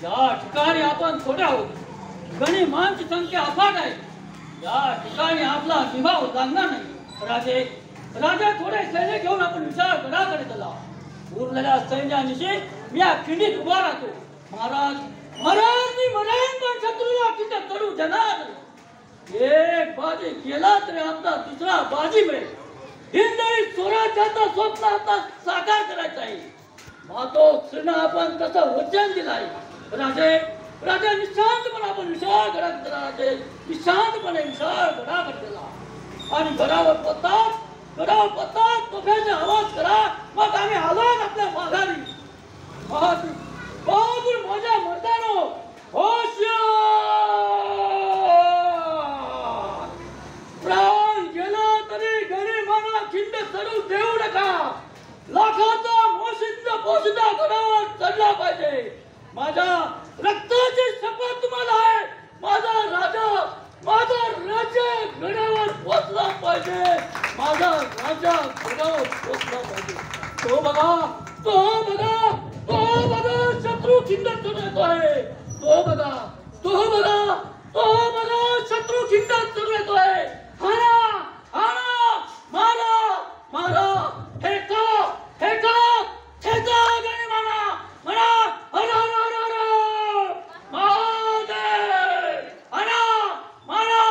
या ठिकाणी आपण थोडे आहोत, गणिमांची संख्या अफाट आहे. या ठिकाणी आपला निभाव लागणार नाही. राजे राजा थोडे सैन्य घेऊन आपण विशाळगडाकडे चला. उरलेल्या सैन्यानिशी मी या खिंडीत उभा राहतो. महाराज महाराज मी मरेन पण शत्रूला तिथे चढू देणार नाही. एक बाजी केला तरी आपला दुसरा बाजी मिळेल. हिंदवी स्वराज्याचा स्वप्न आता साकार करायचं आहे. मातोश्रीनं आपण कसं वचन दिलं आहे. राजे राजा निशांतपणे आपण विशाळगडाकडे चला. राजे निशांतपणे विशाळगडाकडे चला आणि गडावर पत्ता तोफ्याचा आवाज करा. मग आम्ही आलो आपल्या माघारी. बहादूर माझ्या मर्दानो होशियार. प्राण गेला तरी गरीबांना खिंड चढू देऊ नका. लाखाचा पोशिंदा गडावर चढला पाहिजे. माझ्या रक्ताची शपथ तुम्हाला आहे. माझा राजा गडावर पोचला पाहिजे. माझा राजा गडावर पोचला पाहिजे. तो बघा शत्रू खिंड चढून येतो आहे. तो बघा शत्रू खिंड चढून येतो आहे. मारा फेका गणिमाना म्हणा हर हर हर हर महादेव. मारा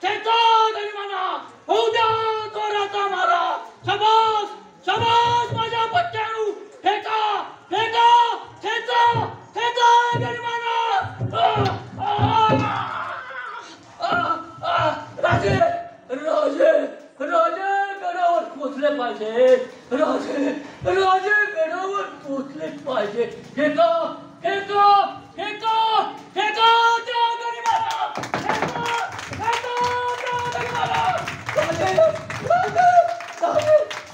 फेका गणिमाना होऊ द्या जोराचा मारा. शाबास माझ्या बच्चांनो. फेका गणिमाना. राजे गडावर पोचले पाहिजे. राजे गडावर पोचले पाहिजे. फेका त्या गणिमाना.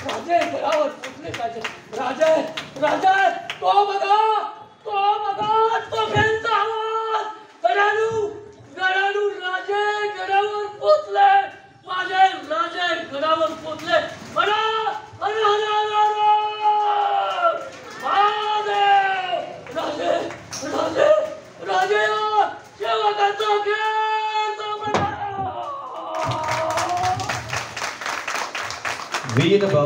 राजे गडावर पोचले पाहिजे. राजा तो बघा तो फेंचा आवाज. गडालू राजे गडावर पोचले. माझे राजे गडावर पोचले. राजे सेवकाचा खेळ. वीर